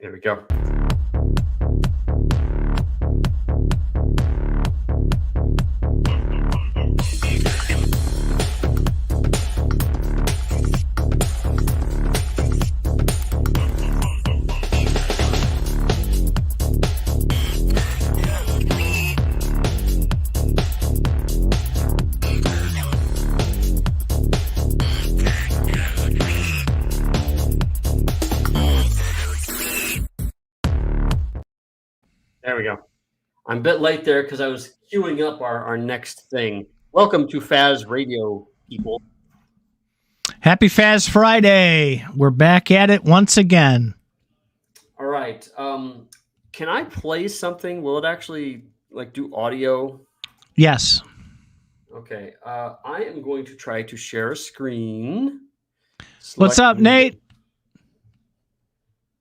There we go. There we go. I'm a bit late there because I was queuing up our next thing. Welcome to FazRadio, people. Happy Faz Friday. We're back at it once again. All right. Can I play something? Will it actually do audio? Yes. Okay. I am going to try to share a screen. What's up, Nate?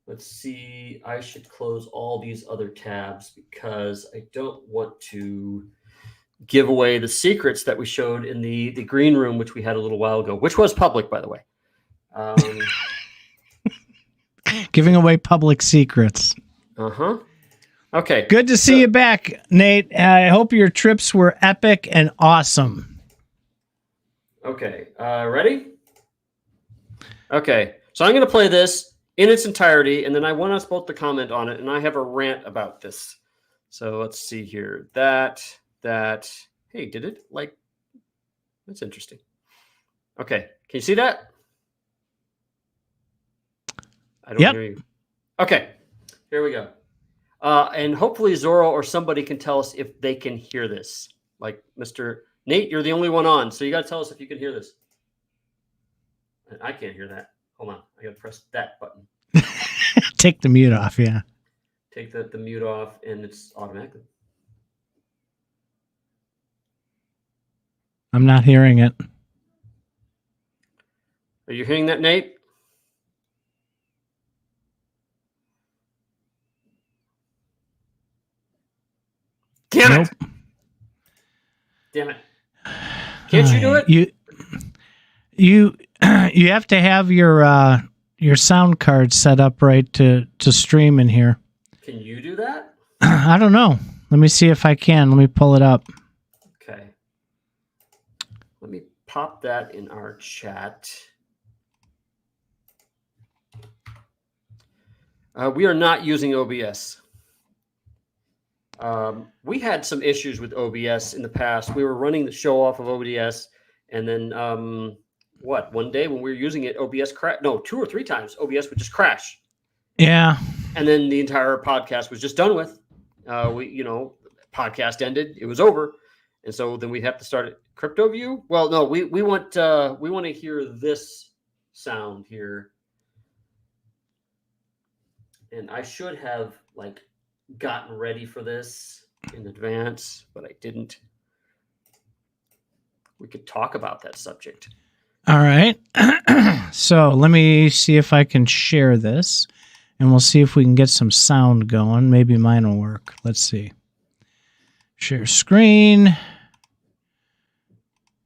Let's see. I should close all these other tabs because I don't want to give away the secrets that we showed in the green room, which we had a little while ago, which was public, by the way. Giving away public secrets. Uh-huh. Okay. Good to see you back, Nate. I hope your trips were epic and awesome. Okay. Ready? Okay. So I'm going to play this in its entirety, and then I want us both to comment on it, and I have a rant about this. So let's see here. That. Hey, did it? That's interesting. Okay. Can you see that? I don't hear you. Okay. Here we go. And hopefully Zorro or somebody can tell us if they can hear this. Like Mr. Nate, you're the only one on, so you got to tell us if you can hear this. I can't hear that. Hold on. I got to press that button. Take the mute off, yeah. Take the mute off, and it's automatically. I'm not hearing it. Are you hearing that, Nate? Damn it! Damn it! Can't you do it? You have to have your sound card set up right to stream in here. Can you do that? I don't know. Let me see if I can. Let me pull it up. Okay. Let me pop that in our chat. We are not using OBS. We had some issues with OBS in the past. We were running the show off of OBS, and then one day when we were using it, OBS crashed. No, 2 or 3 times, OBS would just crash. Yeah. And then the entire podcast was just done with. Podcast ended. It was over. And so then we'd have to start at Crypto View. Well, no, we want to hear this sound here. And I should have gotten ready for this in advance, but I didn't. We could talk about that subject. All right. So let me see if I can share this, and we'll see if we can get some sound going. Maybe mine will work. Let's see. Share screen.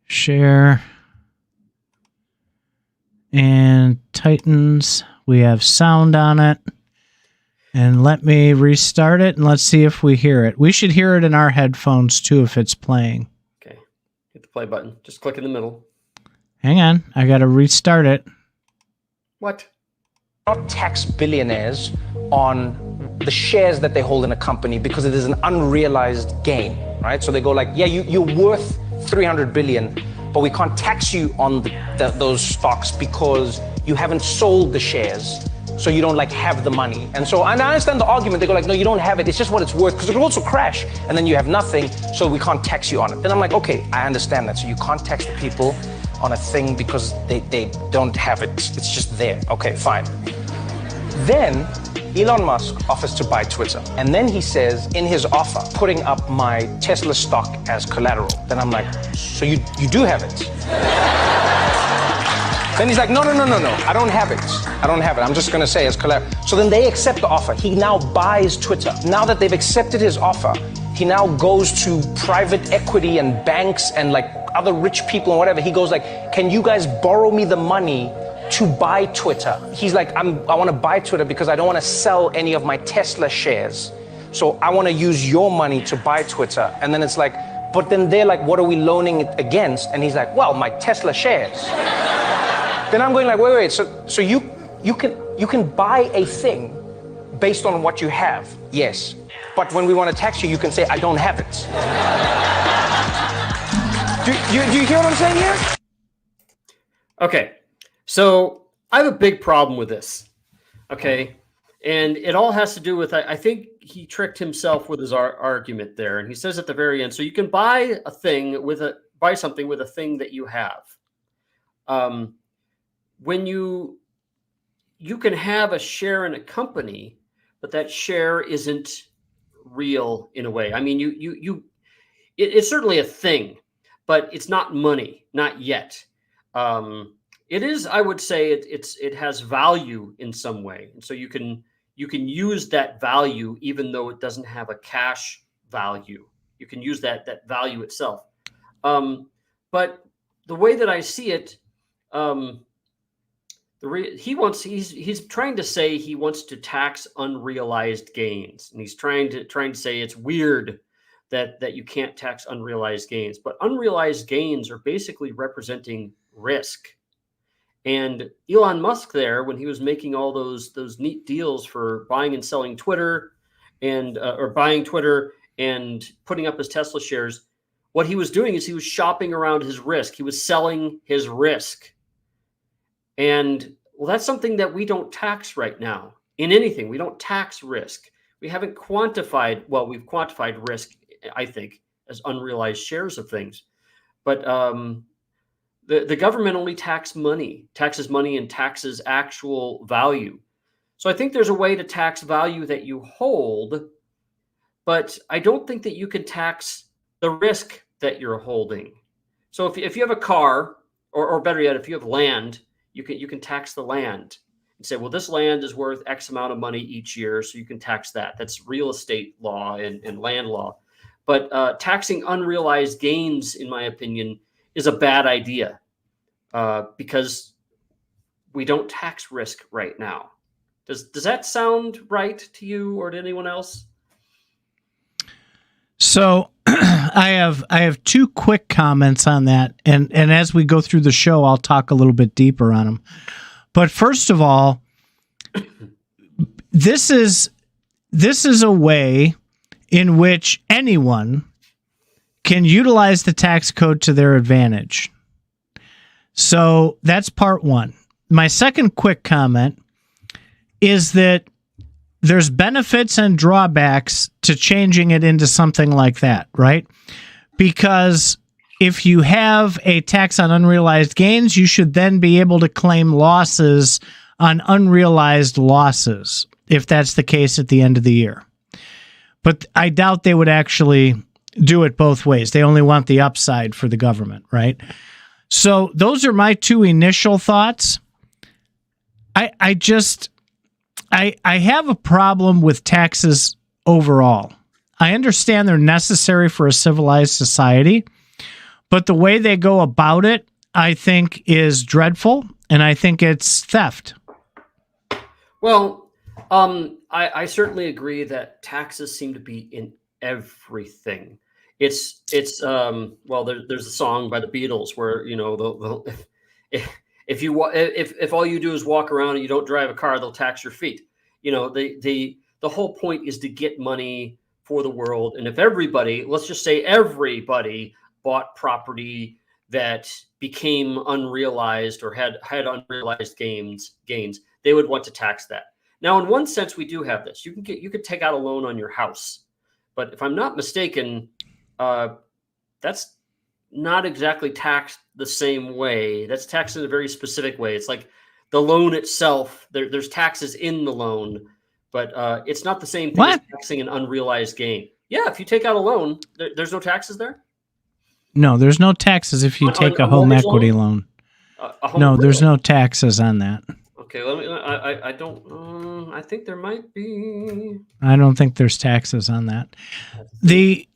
Share. And Titans. We have sound on it. And let me restart it, and let's see if we hear it. We should hear it in our headphones, too, if it's playing. Okay. Hit the play button. Just click in the middle. Hang on. I got to restart it. What? Not tax billionaires on the shares that they hold in a company because it is an unrealized gain, right? So they go like, yeah, you're worth 300 billion, but we can't tax you on those stocks because you haven't sold the shares. So you don't have the money. And I understand the argument. They go no, you don't have it. It's just what it's worth because it will also crash and then you have nothing. So we can't tax you on it. Then I'm like, okay, I understand that. So you can't tax the people on a thing because they don't have it. It's just there. Okay, fine. Then Elon Musk offers to buy Twitter. And then he says in his offer, putting up my Tesla stock as collateral. Then I'm like, so you do have it? Then he's like, no, I don't have it. I'm just going to say it's collateral. So then they accept the offer. He now buys Twitter. Now that they've accepted his offer, he now goes to private equity and banks and other rich people and whatever. He goes can you guys borrow me the money to buy Twitter. He's like, I want to buy Twitter because I don't want to sell any of my Tesla shares. So I want to use your money to buy Twitter. And then it's like, but then they're like, what are we loaning it against? And he's like, well, my Tesla shares. Then I'm going like, wait. So you can buy a thing based on what you have. Yes. But when we want to tax you, you can say, I don't have it. Do you hear what I'm saying here? Okay. So I have a big problem with this. Okay. And it all has to do with, I think he tricked himself with his argument there. And he says at the very end, so you can buy something with a thing that you have. When you can have a share in a company, but that share isn't real in a way. I mean, it's certainly a thing, but it's not money, not yet. It is, I would say, it has value in some way, and so you can use that value even though it doesn't have a cash value. You can use that value itself. But the way that I see it, he's trying to say he wants to tax unrealized gains, and he's trying to say it's weird that you can't tax unrealized gains. But unrealized gains are basically representing risk. And Elon Musk there, when he was making all those neat deals for buying and selling Twitter or buying Twitter and putting up his Tesla shares, what he was doing is he was shopping around his risk. He was selling his risk. And well, that's something that we don't tax right now in anything. We don't tax risk. We haven't quantified, well, we've quantified risk, I think, as unrealized shares of things. But the government only taxes money and taxes actual value. So I think there's a way to tax value that you hold, but I don't think that you can tax the risk that you're holding. So if you have a car, or better yet, if you have land, you can tax the land and say, well, this land is worth X amount of money each year, so you can tax that. That's real estate law and land law. But taxing unrealized gains, in my opinion, is a bad idea because we don't tax risk right now. Does that sound right to you or to anyone else? So I have two quick comments on that, and as we go through the show, I'll talk a little bit deeper on them. But first of all, this is a way in which anyone can utilize the tax code to their advantage. So that's part one. My second quick comment is that there's benefits and drawbacks to changing it into something like that, right? Because if you have a tax on unrealized gains, you should then be able to claim losses on unrealized losses, if that's the case at the end of the year. But I doubt they would actually do it both ways. They only want the upside for the government, right? So those are my two initial thoughts. I have a problem with taxes overall. I understand they're necessary for a civilized society, but the way they go about it, I think, is dreadful, and I think it's theft. Well, I certainly agree that taxes seem to be in everything. It's well, there's a song by the Beatles where, you know, if all you do is walk around and you don't drive a car, they'll tax your feet. You know, the whole point is to get money for the world. And if everybody, let's just say everybody bought property that became unrealized or had unrealized gains, they would want to tax that. Now, in one sense, we do have this. You could take out a loan on your house, but if I'm not mistaken, that's not exactly taxed the same way. That's taxed in a very specific way. It's like the loan itself. There's taxes in the loan, but it's not the same thing as taxing an unrealized gain. Yeah, if you take out a loan, there's no taxes there? No, there's no taxes if you take a home equity loan. There's no taxes on that. Okay, I don't. I think there might be. I don't think there's taxes on that. The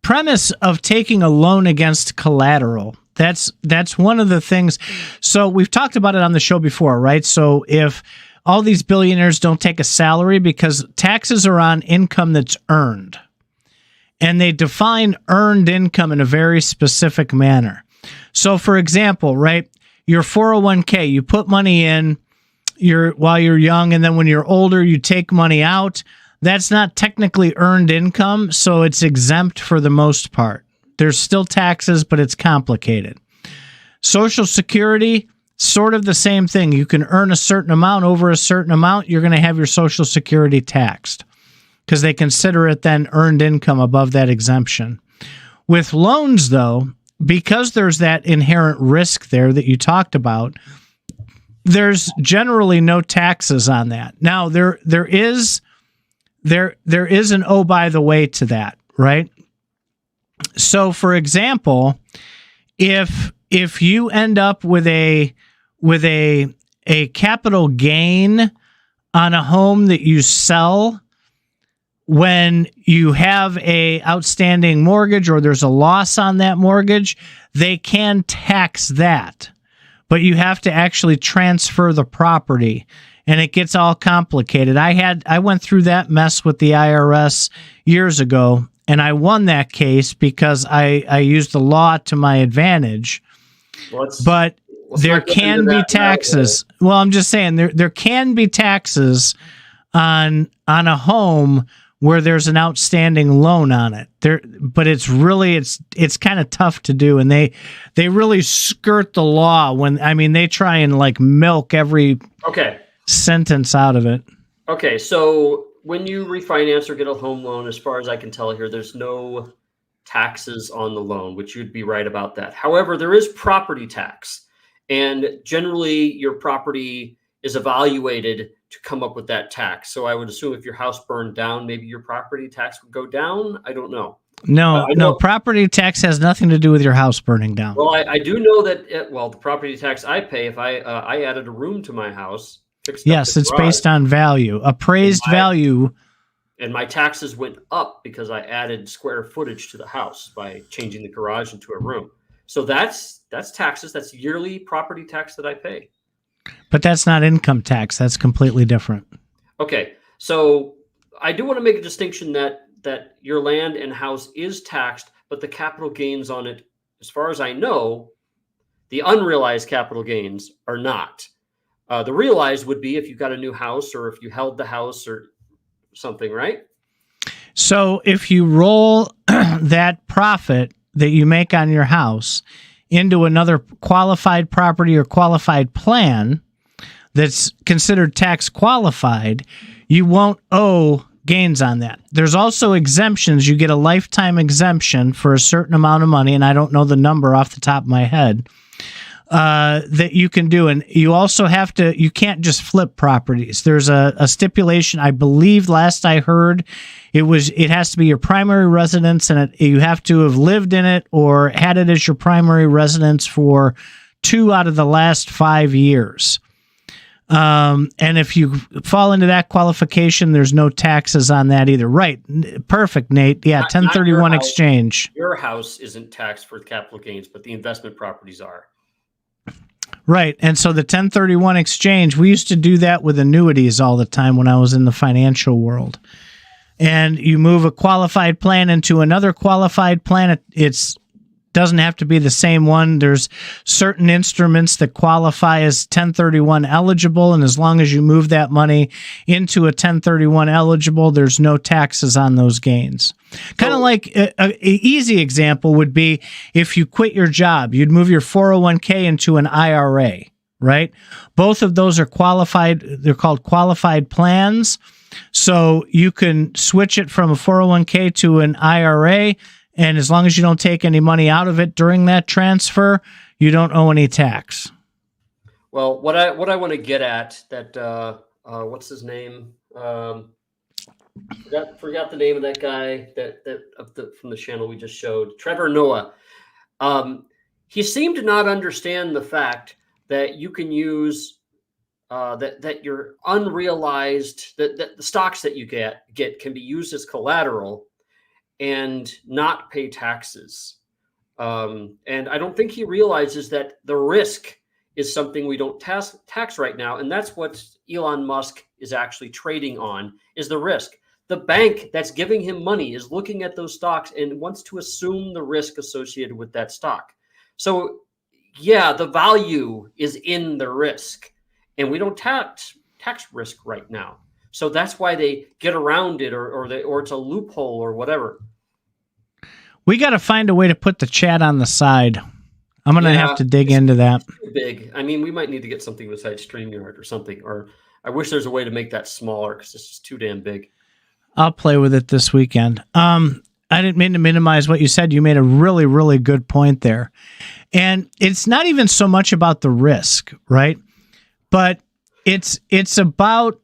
premise of taking a loan against collateral That's one of the things. So we've talked about it on the show before, right? So if all these billionaires don't take a salary, because taxes are on income that's earned, and they define earned income in a very specific manner. So for example, right, your 401k, you put money in while you're young, and then when you're older, you take money out. That's not technically earned income, so it's exempt for the most part. There's still taxes, but it's complicated. Social Security, sort of the same thing. You can earn a certain amount. Over a certain amount, you're going to have your Social Security taxed because they consider it then earned income above that exemption. With loans, though, because there's that inherent risk there that you talked about, there's generally no taxes on that. Now, there is an oh, by the way to that, right? So, for example, if you end up with a capital gain on a home that you sell when you have a outstanding mortgage or there's a loss on that mortgage, they can tax that, but you have to actually transfer the property. And it gets all complicated. I went through that mess with the IRS years ago, and I won that case because I used the law to my advantage. But there can be taxes. Well, I'm just saying there can be taxes on a home where there's an outstanding loan on it. But it's kind of tough to do, and they really skirt the law when they try and like milk every sentence out of it. Okay, so when you refinance or get a home loan, as far as I can tell here, there's no taxes on the loan, which you'd be right about that. However, there is property tax, and generally your property is evaluated to come up with that tax. So I would assume if your house burned down, maybe your property tax would go down. I don't know. No, property tax has nothing to do with your house burning down. Well, I do know that, the property tax I pay, if I added a room to my house, yes, it's based on value, appraised value. And my taxes went up because I added square footage to the house by changing the garage into a room. So that's taxes. That's yearly property tax that I pay. But that's not income tax. That's completely different. Okay. So I do want to make a distinction that your land and house is taxed, but the capital gains on it, as far as I know, the unrealized capital gains are not. The realized would be if you got a new house or if you held the house or something, right? So if you roll that profit that you make on your house into another qualified property or qualified plan that's considered tax qualified, you won't owe gains on that. There's also exemptions. You get a lifetime exemption for a certain amount of money, and I don't know the number off the top of my head, that you can do. And you also you can't just flip properties. There's a stipulation, I believe last I heard, it has to be your primary residence, and you have to have lived in it or had it as your primary residence for 2 out of the last 5 years. And if you fall into that qualification, there's no taxes on that either. Right. Perfect, Nate. Yeah. 1031 exchange. Your house isn't taxed for capital gains, but the investment properties are. Right. And so the 1031 exchange, we used to do that with annuities all the time when I was in the financial world. And you move a qualified plan into another qualified plan. It's doesn't have to be the same one. There's certain instruments that qualify as 1031 eligible, and as long as you move that money into a 1031 eligible, there's no taxes on those gains. Kind of like an easy example would be if you quit your job, you'd move your 401k into an IRA, right? Both of those are qualified. They're called qualified plans. So you can switch it from a 401k to an IRA, and as long as you don't take any money out of it during that transfer, you don't owe any tax. Well, what I want to get at that what's his name? Forgot the name of that guy from the channel we just showed, Trevor Noah. He seemed to not understand the fact that you can use that your unrealized that the stocks that you get can be used as collateral and not pay taxes. And I don't think he realizes that the risk is something we don't tax right now. And that's what Elon Musk is actually trading on, is the risk. The bank that's giving him money is looking at those stocks and wants to assume the risk associated with that stock. So yeah, the value is in the risk, and we don't tax risk right now. So that's why they get around it, or it's a loophole or whatever. We got to find a way to put the chat on the side. I'm going to have to dig into that. Too big. I mean, we might need to get something besides StreamYard or something. Or I wish there's a way to make that smaller because it's just too damn big. I'll play with it this weekend. I didn't mean to minimize what you said. You made a really, really good point there. And it's not even so much about the risk, right? But it's about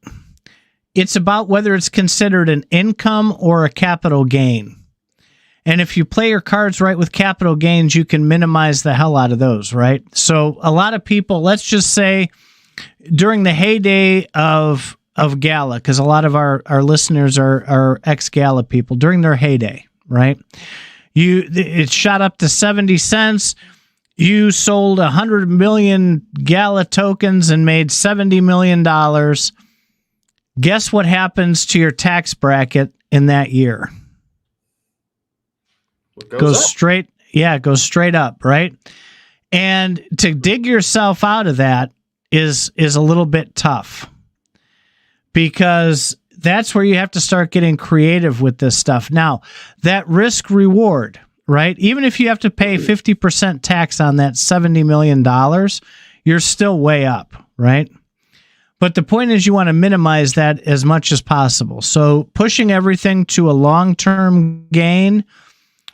whether it's considered an income or a capital gain. And if you play your cards right with capital gains, you can minimize the hell out of those, right? So a lot of people, let's just say during the heyday of Gala, because a lot of our listeners are ex-Gala people, during their heyday, right? It shot up to 70 cents. You sold 100 million Gala tokens and made $70 million. Guess what happens to your tax bracket in that year? Goes straight up, right? And to dig yourself out of that is a little bit tough, because that's where you have to start getting creative with this stuff. Now, that risk reward, right? Even if you have to pay 50% tax on that $70 million, you're still way up, right? But the point is you want to minimize that as much as possible. So pushing everything to a long-term gain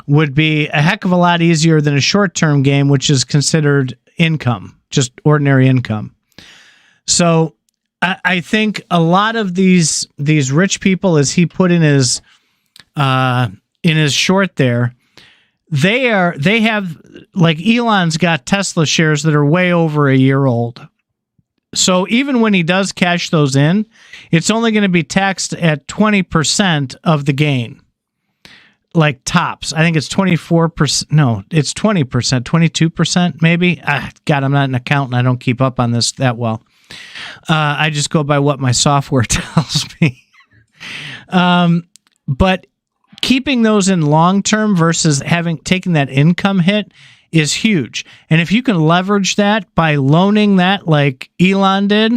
would be a heck of a lot easier than a short-term gain, which is considered income, just ordinary income. So I think a lot of these rich people, as he put in his short there, they have, like, Elon's got Tesla shares that are way over a year old. So even when he does cash those in, it's only going to be taxed at 20% of the gain. Like tops. I think it's 24%. No, it's 20%, 22% maybe. God, I'm not an accountant. I don't keep up on this that well. I just go by what my software tells me. But keeping those in long term versus taking that income hit is huge. And if you can leverage that by loaning that like Elon did,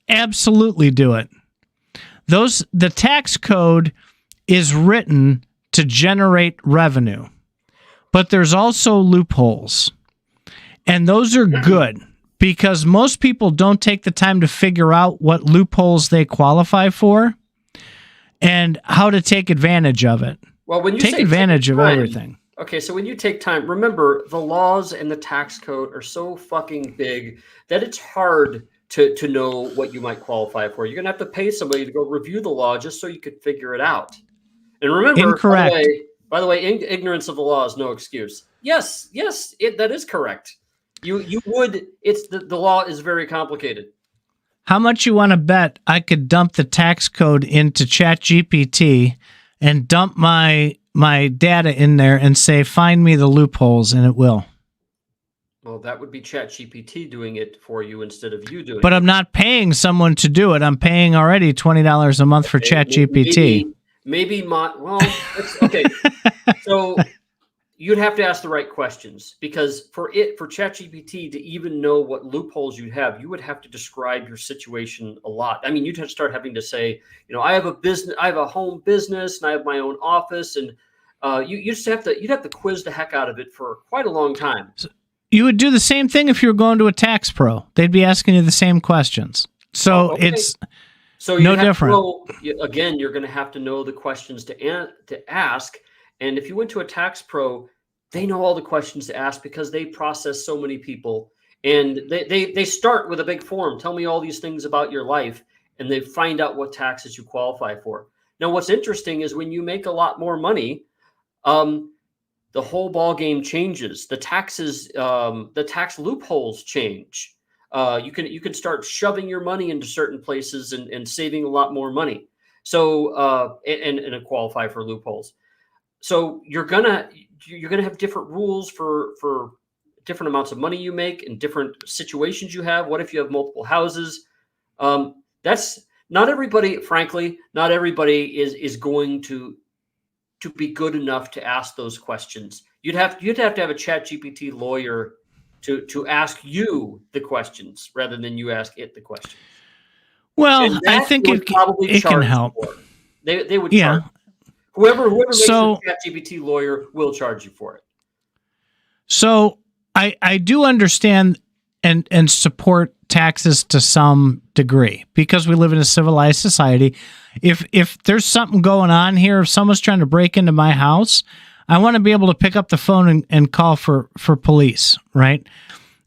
absolutely do it. The tax code is written to generate revenue, but there's also loopholes, and those are good because most people don't take the time to figure out what loopholes they qualify for and how to take advantage of it. Well, when you take advantage of everything. Okay, so when you take time, remember the laws and the tax code are so fucking big that it's hard to know what you might qualify for. You're gonna have to pay somebody to go review the law just so you could figure it out. And remember, incorrect. By the way, ignorance of the law is no excuse. Yes, that is correct. You would. It's the law is very complicated. How much you want to bet I could dump the tax code into ChatGPT and dump my data in there and say, find me the loopholes, and it will. Well, that would be ChatGPT doing it for you instead of you doing it. But I'm not paying someone to do it. I'm paying already $20 a month for ChatGPT. Okay. So you'd have to ask the right questions, because for ChatGPT to even know what loopholes you have, you would have to describe your situation a lot. I mean, you'd have to start having to say, I have a business, I have a home business, and I have my own office, and you'd have to quiz the heck out of it for quite a long time. So you would do the same thing if you were going to a tax pro. They'd be asking you the same questions. So it's no different. Again, you're going to have to know the questions to ask. And if you went to a tax pro, they know all the questions to ask because they process so many people. And they start with a big form. Tell me all these things about your life. And they find out what taxes you qualify for. Now, what's interesting is when you make a lot more money, the whole ball game changes. The taxes, the tax loopholes change. You can start shoving your money into certain places and saving a lot more money. So and qualify for loopholes. So you're gonna have different rules for different amounts of money you make and different situations you have. What if you have multiple houses? That's not everybody. Frankly, not everybody is going to be good enough to ask those questions. You'd have to have a ChatGPT lawyer to ask you the questions rather than you ask it the questions. Well, I think it can help. They would charge. Whoever makes a ChatGPT lawyer will charge you for it. So I do understand and support taxes to some degree because we live in a civilized society. If there's something going on here, if someone's trying to break into my house, I want to be able to pick up the phone and call for police, right?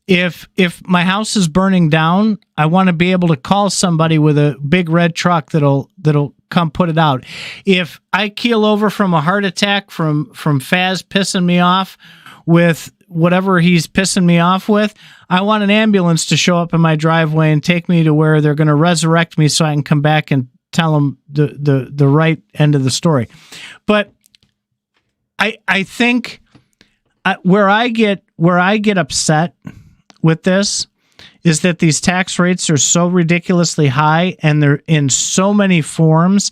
If my house is burning down, I want to be able to call somebody with a big red truck that'll come put it out. If I keel over from a heart attack from Faz pissing me off with whatever he's pissing me off with, I want an ambulance to show up in my driveway and take me to where they're going to resurrect me so I can come back and tell them the right end of the story. But I think where I get upset with this is that these tax rates are so ridiculously high and they're in so many forms.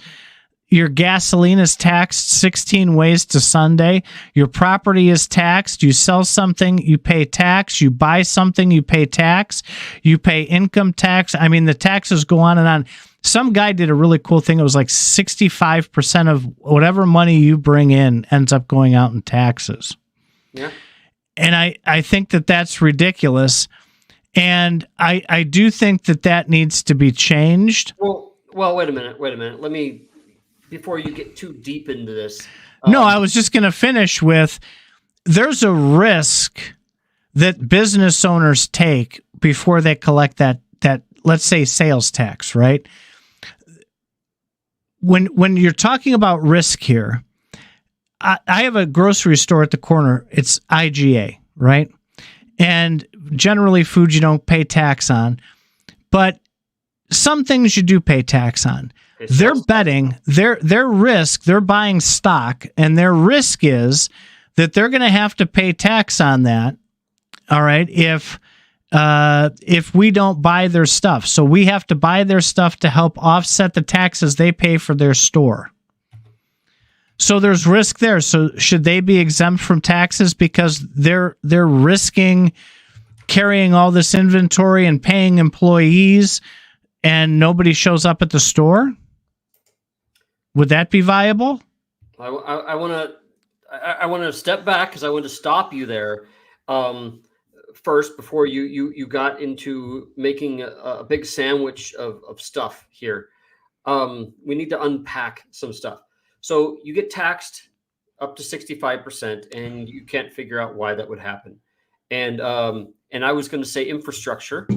Your gasoline is taxed 16 ways to Sunday. Your property is taxed. You sell something, you pay tax. You buy something, you pay tax. You pay income tax. I mean, the taxes go on and on. Some guy did a really cool thing. It was like 65% of whatever money you bring in ends up going out in taxes. Yeah. And I think that that's ridiculous. And I do think that needs to be changed. Well, wait a minute. Let me, before you get too deep into this. No, I was just going to finish with, there's a risk that business owners take before they collect that let's say sales tax, right? When you're talking about risk here, I have a grocery store at the corner. It's IGA, right? And generally food you don't pay tax on, but some things you do pay tax on. They're betting their risk. They're buying stock, and their risk is that they're going to have to pay tax on that. All right, if we don't buy their stuff, so we have to buy their stuff to help offset the taxes they pay for their store. So there's risk there. So should they be exempt from taxes because they're risking carrying all this inventory and paying employees, and nobody shows up at the store? Would that be viable? I want to step back because I want to stop you there first before you got into making a big sandwich of stuff here. We need to unpack some stuff. So you get taxed up to 65%, and you can't figure out why that would happen. And I was going to say infrastructure,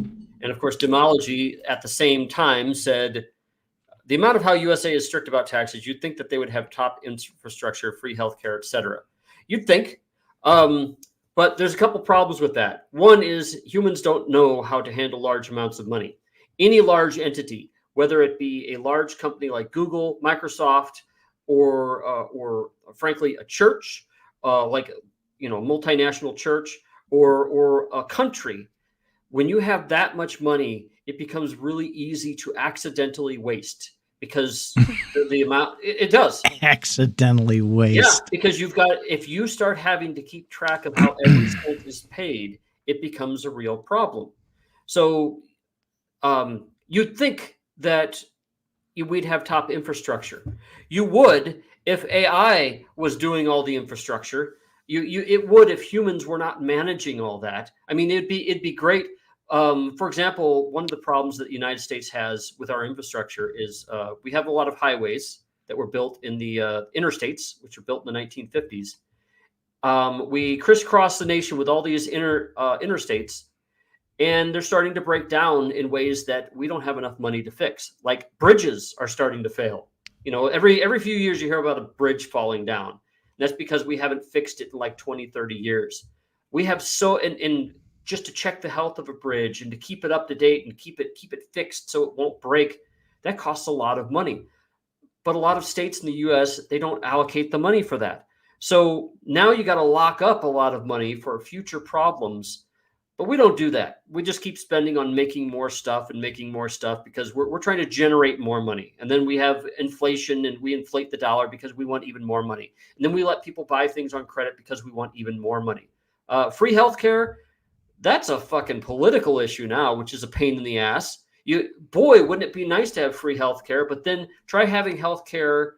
and of course, Demology at the same time said the amount of how USA is strict about taxes, you'd think that they would have top infrastructure, free healthcare, et cetera. You'd think, but there's a couple problems with that. One is humans don't know how to handle large amounts of money. Any large entity, whether it be a large company like Google, Microsoft, or frankly a church, like a multinational church, or a country, when you have that much money, it becomes really easy to accidentally waste because the amount it does accidentally waste. Yeah, because if you start having to keep track of how every cent is paid, it becomes a real problem. So you'd think that we'd have top infrastructure. You would if AI was doing all the infrastructure. It would if humans were not managing all that. I mean, it'd be great. For example, one of the problems that the United States has with our infrastructure is we have a lot of highways that were built in the interstates, which were built in the 1950s. We crisscross the nation with all these interstates, and they're starting to break down in ways that we don't have enough money to fix. Like bridges are starting to fail. Every few years you hear about a bridge falling down. And that's because we haven't fixed it in like 20, 30 years. We have and just to check the health of a bridge and to keep it up to date and keep it fixed so it won't break, that costs a lot of money. But a lot of states in the U.S., they don't allocate the money for that. So now you got to lock up a lot of money for future problems. But we don't do that. We just keep spending on making more stuff because we're trying to generate more money. And then we have inflation and we inflate the dollar because we want even more money. And then we let people buy things on credit because we want even more money. Free healthcare, that's a fucking political issue now, which is a pain in the ass. Boy, wouldn't it be nice to have free healthcare, but then try having healthcare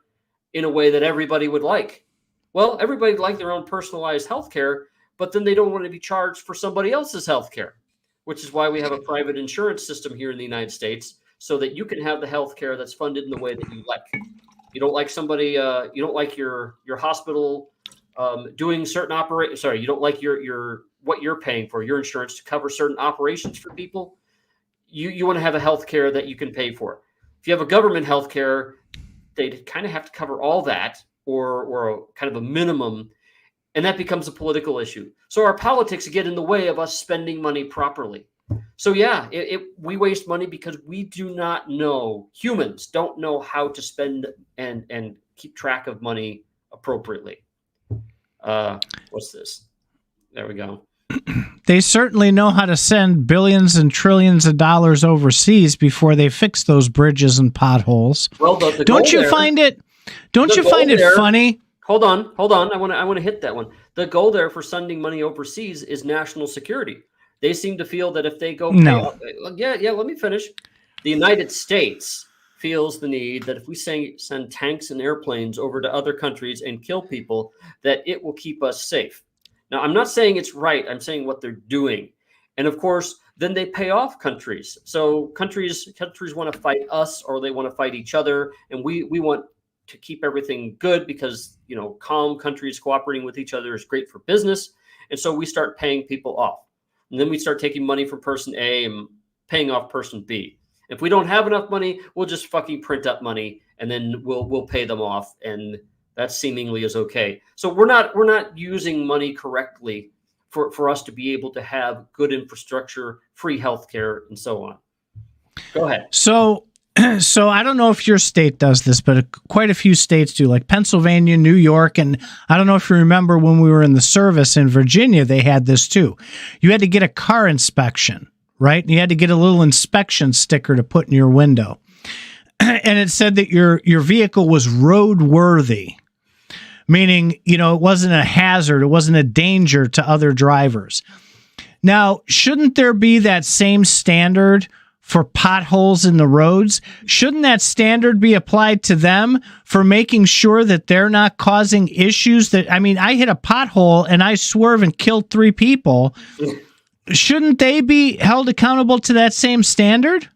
in a way that everybody would like. Well, everybody would like their own personalized healthcare, but then they don't want to be charged for somebody else's healthcare, which is why we have a private insurance system here in the United States, so that you can have the healthcare that's funded in the way that you like. You don't like somebody, you don't like your hospital doing certain you don't like your what you're paying for your insurance to cover certain operations for people. You want to have a healthcare that you can pay for. If you have a government healthcare, they kind of have to cover all that, or a kind of a minimum. And that becomes a political issue. So our politics get in the way of us spending money properly. So yeah, we waste money because we do not know, humans don't know how to spend and keep track of money appropriately. What's this? There we go. They certainly know how to send billions and trillions of dollars overseas before they fix those bridges and potholes. Well, don't you find it funny? Hold on. I want to hit that one. The goal there for sending money overseas is national security. They seem to feel that if they go, let me finish. The United States feels the need that if we send tanks and airplanes over to other countries and kill people, that it will keep us safe. Now, I'm not saying it's right. I'm saying what they're doing. And of course, then they pay off countries. So countries want to fight us, or they want to fight each other. And we want to keep everything good because, calm countries cooperating with each other is great for business. And so we start paying people off. And then we start taking money from person A and paying off person B. If we don't have enough money, we'll just fucking print up money and then we'll pay them off. And that seemingly is okay. So we're not using money correctly for us to be able to have good infrastructure, free healthcare, and so on. Go ahead. So I don't know if your state does this, but quite a few states do, like Pennsylvania, New York, and I don't know if you remember when we were in the service in Virginia, they had this too. You had to get a car inspection, right? And you had to get a little inspection sticker to put in your window. And it said that your vehicle was roadworthy, meaning, it wasn't a hazard, it wasn't a danger to other drivers. Now, shouldn't there be that same standard for potholes in the roads? Shouldn't that standard be applied to them for making sure that they're not causing issues I hit a pothole and I swerve and killed 3 people. Shouldn't they be held accountable to that same standard?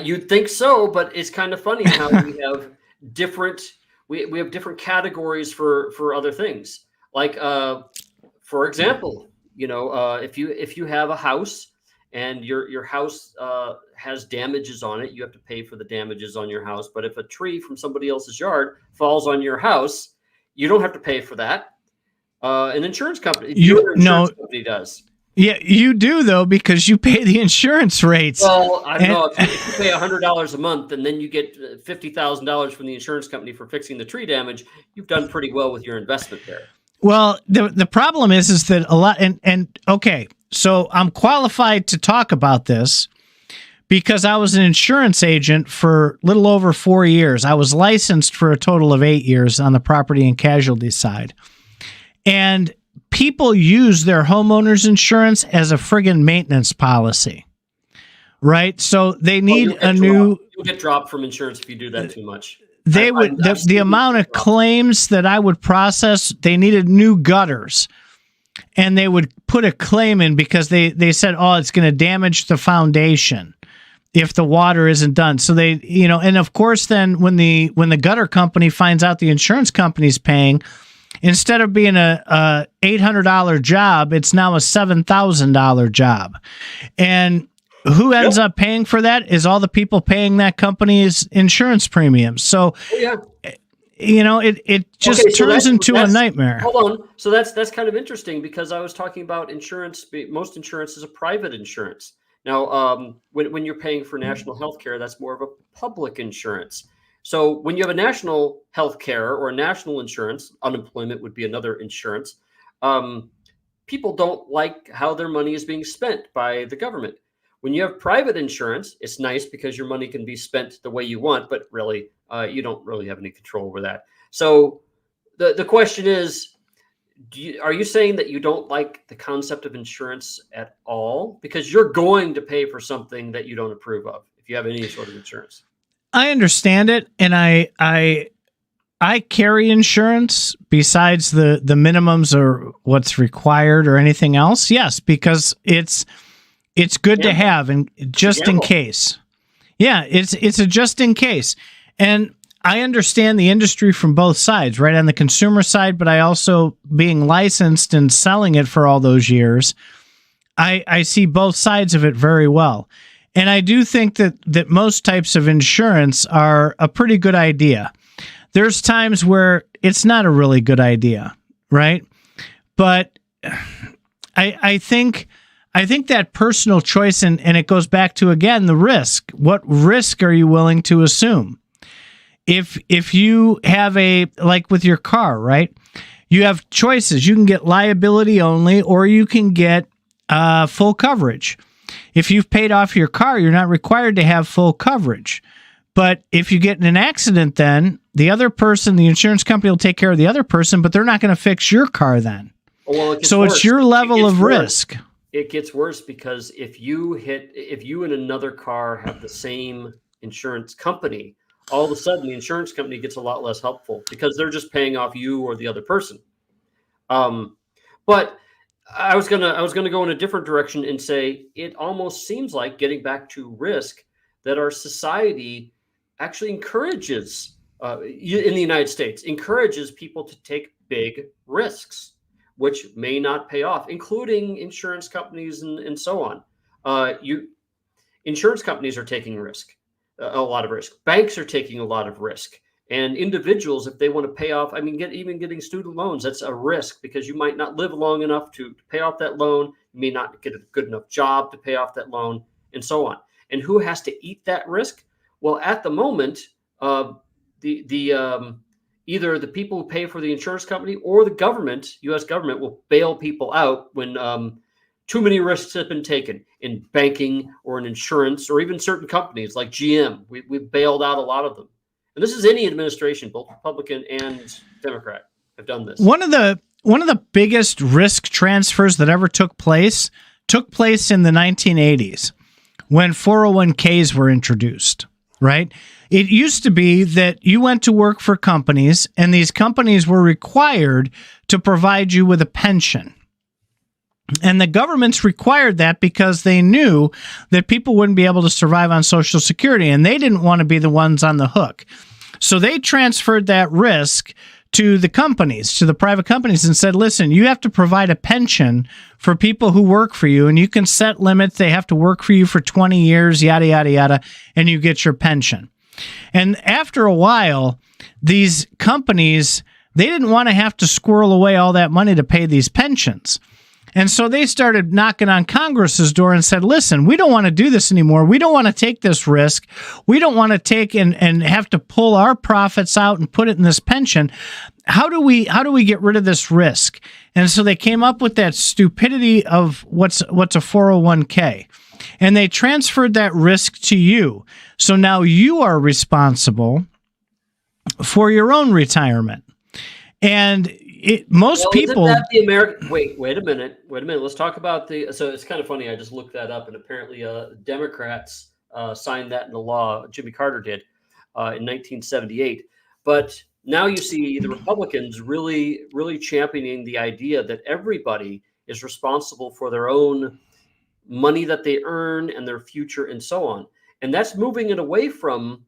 You'd think so, but it's kind of funny how we have different we have different categories for other things. Like for example, if you have a house and your house has damages on it, you have to pay for the damages on your house. But if a tree from somebody else's yard falls on your house, you don't have to pay for that. An insurance company, company does. Yeah, you do, though, because you pay the insurance rates. Well, I don't know. If you pay $100 a month and then you get $50,000 from the insurance company for fixing the tree damage, you've done pretty well with your investment there. Well, the problem is that a lot, and okay, so I'm qualified to talk about this because I was an insurance agent for a little over 4 years. I was licensed for a total of 8 years on the property and casualty side. And people use their homeowners insurance as a friggin' maintenance policy, right? So they need you'll get dropped from insurance if you do that too much. They would the amount of claims that I would process. They needed new gutters, and they would put a claim in because they said, "Oh, it's going to damage the foundation if the water isn't done." So they, and of course, then when the gutter company finds out the insurance company's paying, instead of being a $800 job, it's now a $7,000 job. And who ends up paying for that is all the people paying that company's insurance premiums. So, it just turns into a nightmare. Hold on. So that's kind of interesting because I was talking about insurance. Most insurance is a private insurance. Now, when you're paying for national health care, that's more of a public insurance. So when you have a national health care or a national insurance, unemployment would be another insurance. People don't like how their money is being spent by the government. When you have private insurance, it's nice because your money can be spent the way you want, but really, you don't really have any control over that. So the question is, are you saying that you don't like the concept of insurance at all? Because you're going to pay for something that you don't approve of if you have any sort of insurance. I understand it, and I carry insurance besides the minimums or what's required or anything else. Yes, because it's good to have, and just in case. Yeah, it's a just in case. And I understand the industry from both sides, right? On the consumer side, but I also, being licensed and selling it for all those years, I see both sides of it very well. And I do think that most types of insurance are a pretty good idea. There's times where it's not a really good idea, right? But I think that personal choice, and it goes back to, again, the risk. What risk are you willing to assume? If you have like with your car, right? You have choices. You can get liability only, or you can get full coverage. If you've paid off your car, you're not required to have full coverage. But if you get in an accident, then the other person, the insurance company will take care of the other person, but they're not going to fix your car then. Well, so worse. It's your level of risk. It gets worse because if you and another car have the same insurance company, all of a sudden the insurance company gets a lot less helpful because they're just paying off you or the other person. But I was gonna go in a different direction and say it almost seems like, getting back to risk, that our society actually encourages, in the United States, encourages people to take big risks, which may not pay off, including insurance companies and so on. Insurance companies are taking risk. A lot of risk. Banks are taking a lot of risk, and individuals, if they want to pay off, even getting student loans, that's a risk because you might not live long enough to pay off that loan. You may not get a good enough job to pay off that loan, and so on. And who has to eat that risk? Well, at the moment, either the people who pay for the insurance company or the government, U.S. government, will bail people out when too many risks have been taken in banking or in insurance or even certain companies like GM. We've bailed out a lot of them. And this is any administration, both Republican and Democrat, have done this. One of the biggest risk transfers that ever took place in the 1980s when 401ks were introduced, right? It used to be that you went to work for companies, and these companies were required to provide you with a pension. And the governments required that because they knew that people wouldn't be able to survive on Social Security, and they didn't want to be the ones on the hook. So they transferred that risk to the companies, to the private companies, and said, listen, you have to provide a pension for people who work for you, and you can set limits. They have to work for you for 20 years, yada, yada, yada, and you get your pension. And after a while, these companies, they didn't want to have to squirrel away all that money to pay these pensions. And so they started knocking on Congress's door and said, listen, we don't want to do this anymore. We don't want to take this risk. We don't want to take and have to pull our profits out and put it in this pension. How do we get rid of this risk? And so they came up with that stupidity of what's a 401k. And they transferred that risk to you. So now you are responsible for your own retirement. And most people. Isn't that the American? Wait a minute. Let's talk about so it's kind of funny. I just looked that up, and apparently Democrats signed that into law. Jimmy Carter did in 1978. But now you see the Republicans really, really championing the idea that everybody is responsible for their own money that they earn and their future and so on. And that's moving it away from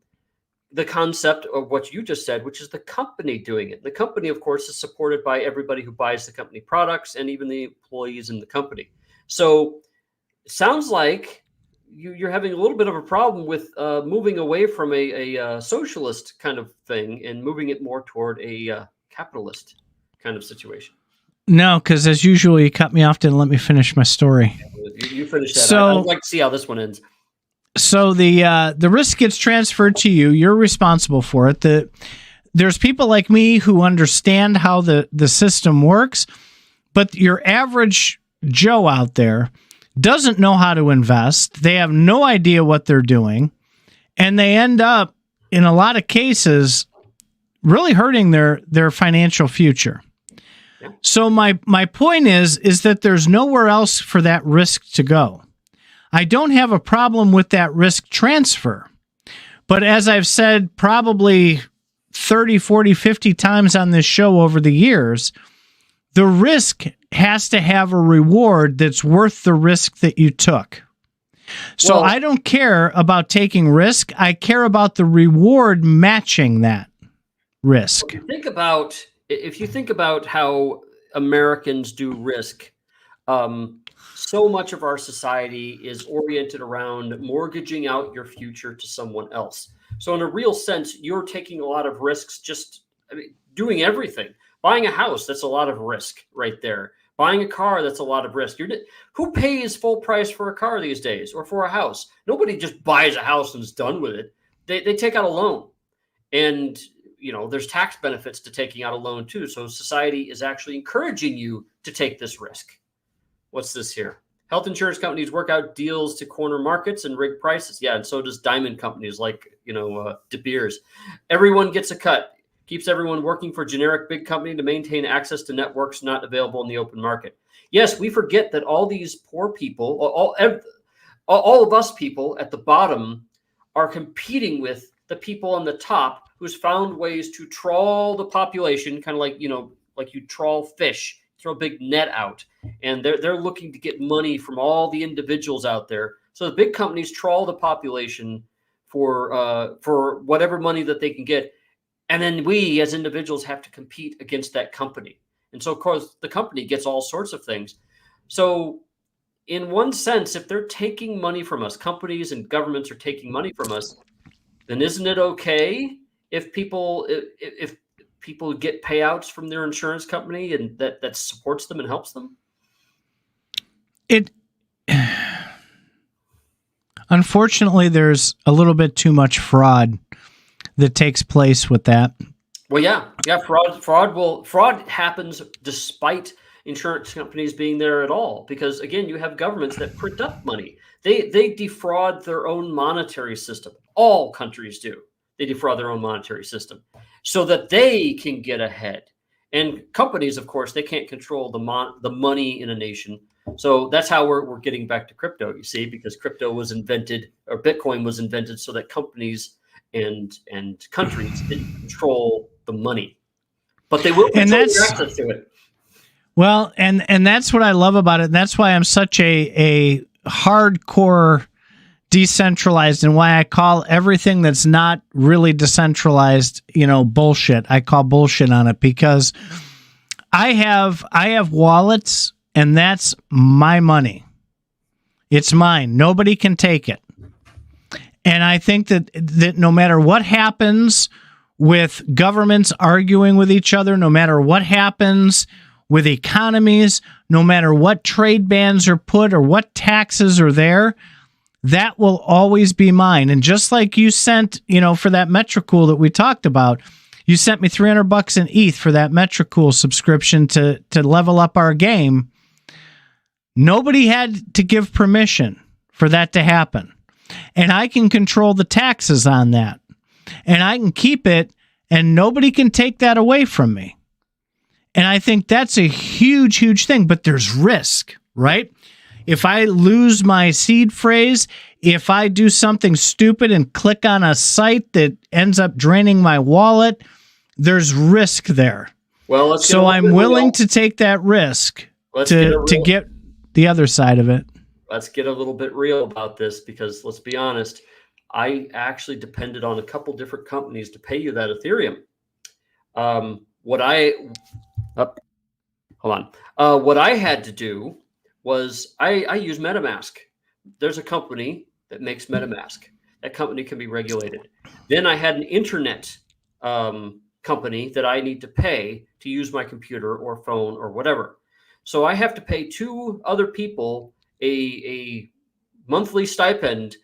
the concept of what you just said, which is the company doing it. The company, of course, is supported by everybody who buys the company products and even the employees in the company. So it sounds like you're having a little bit of a problem with moving away from a socialist kind of thing and moving it more toward a capitalist kind of situation. No, because as usual, you cut me off, didn't let me finish my story. You finish that. So, I'd like to see how this one ends. So the risk gets transferred to you. You're responsible for it. There's people like me who understand how the system works, but your average Joe out there doesn't know how to invest. They have no idea what they're doing, and they end up, in a lot of cases, really hurting their financial future. Yeah. So my point is that there's nowhere else for that risk to go. I don't have a problem with that risk transfer. But as I've said probably 30, 40, 50 times on this show over the years, the risk has to have a reward that's worth the risk that you took. So Well, I don't care about taking risk. I care about the reward matching that risk. if you think about how Americans do risk, so much of our society is oriented around mortgaging out your future to someone else. So in a real sense, you're taking a lot of risks, doing everything. Buying a house, that's a lot of risk right there. Buying a car, that's a lot of risk. Who pays full price for a car these days or for a house? Nobody just buys a house and is done with it. They take out a loan. And there's tax benefits to taking out a loan too. So society is actually encouraging you to take this risk. What's this here? Health insurance companies work out deals to corner markets and rig prices. Yeah, and so does diamond companies like, De Beers. Everyone gets a cut. Keeps everyone working for generic big company to maintain access to networks not available in the open market. Yes, we forget that all these poor people, all of us people at the bottom are competing with the people on the top who's found ways to trawl the population, kind of like you trawl fish, throw a big net out, and they're looking to get money from all the individuals out there. So the big companies trawl the population for whatever money that they can get, and then we as individuals have to compete against that company. And so of course the company gets all sorts of things. So in one sense, if they're taking money from us, companies and governments are taking money from us, then isn't it okay if people get payouts from their insurance company and that supports them and helps them? Unfortunately, there's a little bit too much fraud that takes place with that. Well, yeah. Fraud happens despite insurance companies being there at all, because again, you have governments that print up money. They defraud their own monetary system. All countries do. They defraud their own monetary system so that they can get ahead. And companies, of course, they can't control the money in a nation. So that's how we're getting back to crypto, you see, because crypto was invented, or Bitcoin was invented, so that companies and countries didn't control the money, but they will control your access to it. Well, and that's what I love about it. And that's why I'm such a hardcore decentralized, and why I call everything that's not really decentralized, bullshit. I call bullshit on it, because I have wallets, and that's my money. It's mine. Nobody can take it. And I think that no matter what happens with governments arguing with each other, no matter what happens with economies, no matter what trade bans are put or what taxes are there, that will always be mine. And just like you sent, for that Metricool that we talked about, you sent me $300 in ETH for that Metricool subscription to level up our game. Nobody had to give permission for that to happen. And I can control the taxes on that. And I can keep it, and nobody can take that away from me. And I think that's a huge, huge thing. But there's risk, right? If I lose my seed phrase, if I do something stupid and click on a site that ends up draining my wallet, there's risk there. Well, so I'm willing to take that risk to get the other side of it. Let's get a little bit real about this, because let's be honest, I actually depended on a couple different companies to pay you that Ethereum. What I had to do was I use MetaMask. There's a company that makes MetaMask. That company can be regulated. Then I had an internet company that I need to pay to use my computer or phone or whatever. So I have to pay two other people a monthly stipend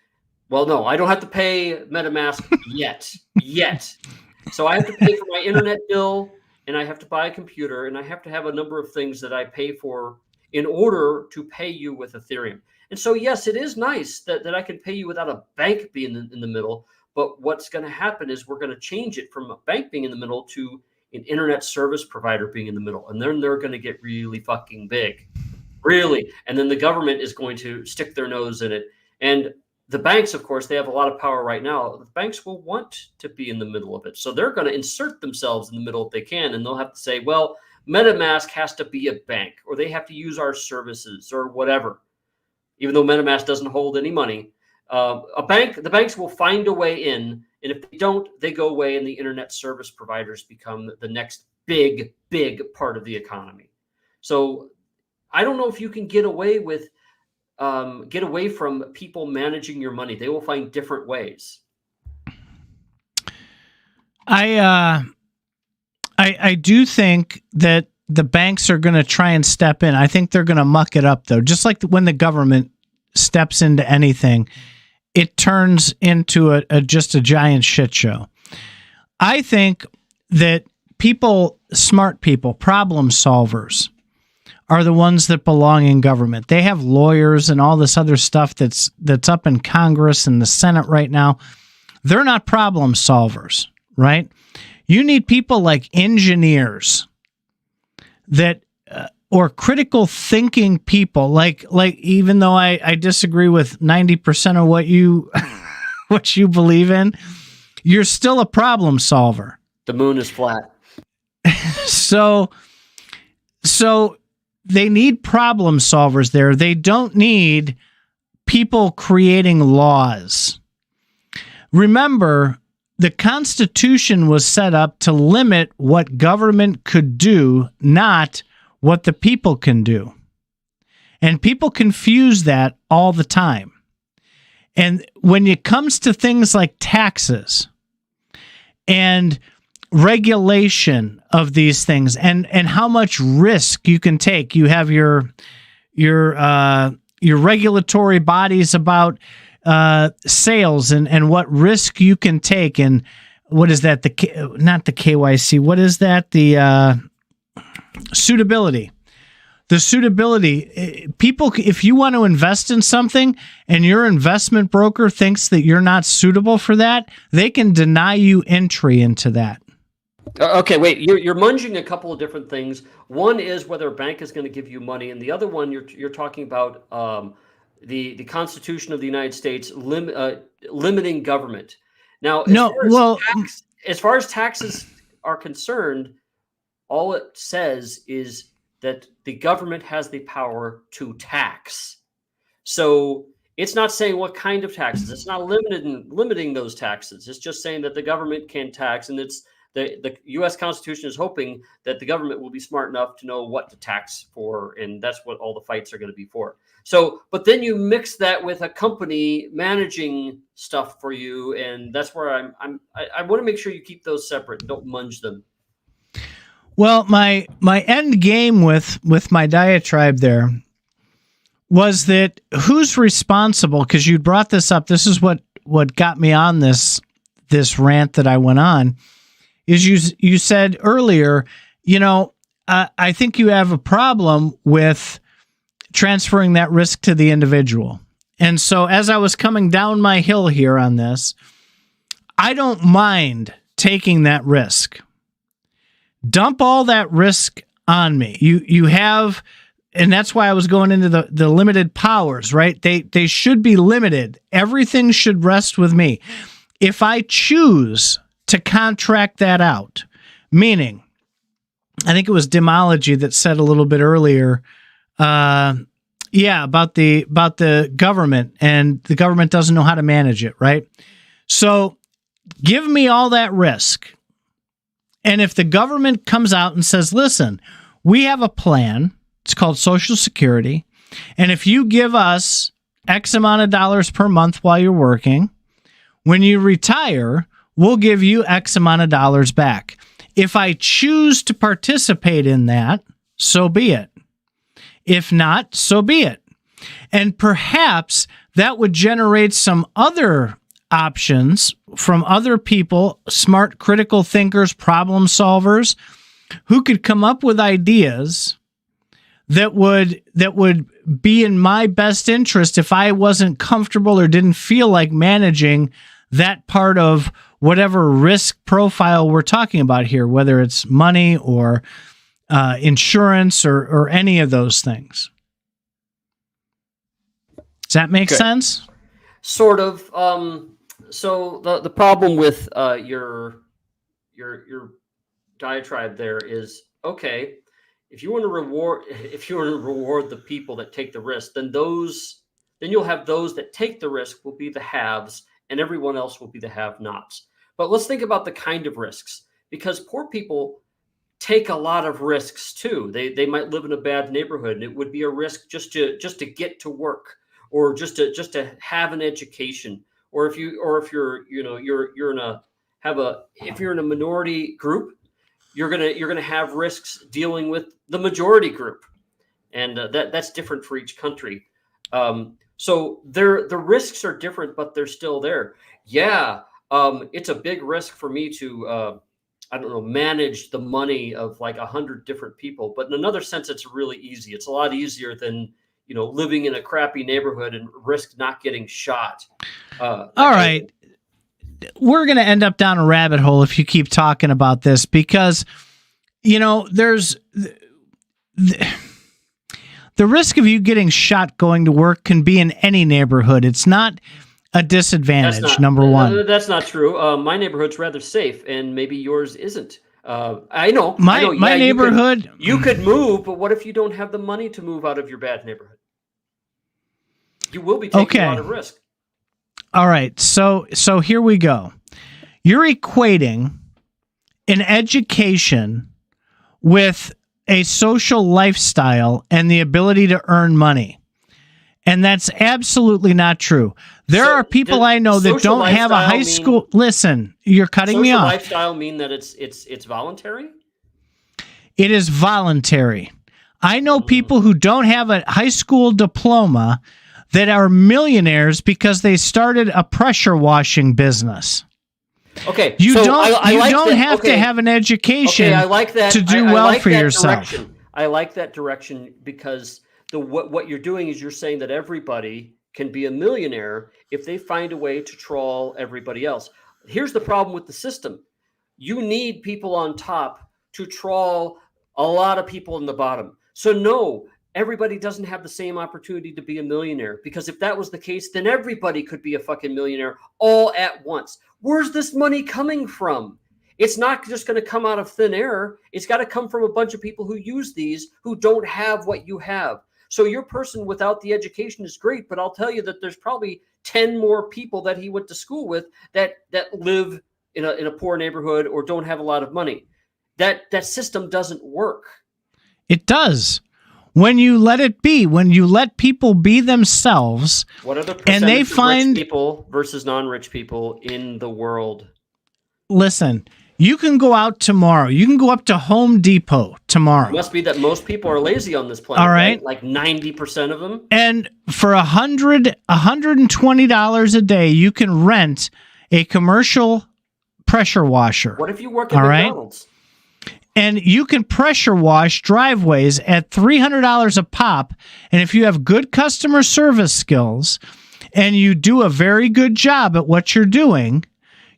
Well, no, I don't have to pay MetaMask yet. So I have to pay for my internet bill, and I have to buy a computer, and I have to have a number of things that I pay for in order to pay you with Ethereum. And so, yes, it is nice that I can pay you without a bank being in the middle. But what's going to happen is we're going to change it from a bank being in the middle to an internet service provider being in the middle. And then they're going to get really fucking big. Really. And then the government is going to stick their nose in it. And the banks, of course, they have a lot of power right now. The banks will want to be in the middle of it. So they're going to insert themselves in the middle if they can. And they'll have to say, well, MetaMask has to be a bank, or they have to use our services or whatever. Even though MetaMask doesn't hold any money, the banks will find a way in. And if they don't, they go away, and the internet service providers become the next big part of the economy. So I don't know if you can get away from people managing your money. They will find different ways. I do think that the banks are going to try and step in. I think they're going to muck it up, though. Just like when the government steps into anything, it turns into just a giant shit show. I think that smart people, problem solvers, are the ones that belong in government. They have lawyers and all this other stuff that's up in Congress and the Senate right now. They're not problem solvers, right? You need people like engineers or critical thinking people, like even though I disagree with 90% of what you what you believe in, you're still a problem solver. The moon is flat. So they need problem solvers there. They don't need people creating laws. Remember, the Constitution was set up to limit what government could do, not what the people can do. And people confuse that all the time. And when it comes to things like taxes and regulation of these things and how much risk you can take, you have your regulatory bodies about sales and what risk you can take, and what is that? Not the KYC. What is that? The suitability. The suitability. People, if you want to invest in something and your investment broker thinks that you're not suitable for that, they can deny you entry into that. Okay, wait. You're munging a couple of different things. One is whether a bank is going to give you money, and the other one you're talking about the Constitution of the United States limiting government. Now, as far as taxes are concerned, all it says is that the government has the power to tax. So it's not saying what kind of taxes. It's not limiting those taxes. It's just saying that the government can tax, and it's the U.S. Constitution is hoping that the government will be smart enough to know what to tax for, and that's what all the fights are going to be for. So, but then you mix that with a company managing stuff for you, and that's where I want to make sure you keep those separate and don't munge them. Well, my end game with my diatribe there was that who's responsible, because you brought this up. This is what got me on this rant that I went on. Is you said earlier, I think you have a problem with transferring that risk to the individual. And so as I was coming down my hill here on this, I don't mind taking that risk. Dump all that risk on me. You have, and that's why I was going into the limited powers, right? They should be limited. Everything should rest with me. If I choose to contract that out, meaning, I think it was Demology that said a little bit earlier, about the government, and the government doesn't know how to manage it, right? So give me all that risk. And if the government comes out and says, listen, we have a plan, it's called Social Security, and if you give us X amount of dollars per month while you're working, when you retire, we'll give you X amount of dollars back. If I choose to participate in that, so be it. If not, so be it. And perhaps that would generate some other options from other people, smart critical thinkers, problem solvers, who could come up with ideas that would be in my best interest if I wasn't comfortable or didn't feel like managing that part of whatever risk profile we're talking about here, whether it's money or insurance or any of those things. Does that make sense? Sort of. So the problem with your diatribe there is, okay, if you want to reward the people that take the risk, then you'll have those that take the risk will be the haves, and everyone else will be the have-nots. But let's think about the kind of risks, because poor people take a lot of risks too. They might live in a bad neighborhood, and it would be a risk just to get to work, or just to have an education, or if you're in a minority group, you're gonna have risks dealing with the majority group, and that's different for each country. So the risks are different, but they're still there. Yeah, it's a big risk for me to manage the money of like 100 different people. But in another sense, it's really easy. It's a lot easier than living in a crappy neighborhood and risk not getting shot. All right. We're going to end up down a rabbit hole if you keep talking about this, because, there's the risk of you getting shot going to work can be in any neighborhood. It's not a disadvantage, number one. That's not true. My neighborhood's rather safe, and maybe yours isn't. I know. My neighborhood. You could move, but what if you don't have the money to move out of your bad neighborhood? You will be taking a lot of risk. All right. So here we go. You're equating an education with a social lifestyle and the ability to earn money. And that's absolutely not true. There are people I know that don't have a high school. Listen, you're cutting me off. Social lifestyle mean that it's voluntary? It is voluntary. I know people who don't have a high school diploma that are millionaires because they started a pressure washing business. Okay, you don't have to have an education to do well for yourself. I like that direction, because what you're doing is you're saying that everybody can be a millionaire if they find a way to trawl everybody else. Here's the problem with the system. You need people on top to trawl a lot of people in the bottom. So no, everybody doesn't have the same opportunity to be a millionaire, because if that was the case, then everybody could be a fucking millionaire all at once. Where's this money coming from? It's not just going to come out of thin air. It's got to come from a bunch of people who use these, who don't have what you have. So your person without the education is great, but I'll tell you that there's probably 10 more people that he went to school with that live in a poor neighborhood or don't have a lot of money. That system doesn't work. It does. When you let it be, when you let people be themselves, what are the percentage of rich people versus non-rich people in the world? Listen, you can go out tomorrow. You can go up to Home Depot tomorrow. It must be that most people are lazy on this planet. All right. Like 90% of them. And for $120 a day, you can rent a commercial pressure washer. What if you work at McDonald's? And you can pressure wash driveways at $300 a pop. And if you have good customer service skills and you do a very good job at what you're doing,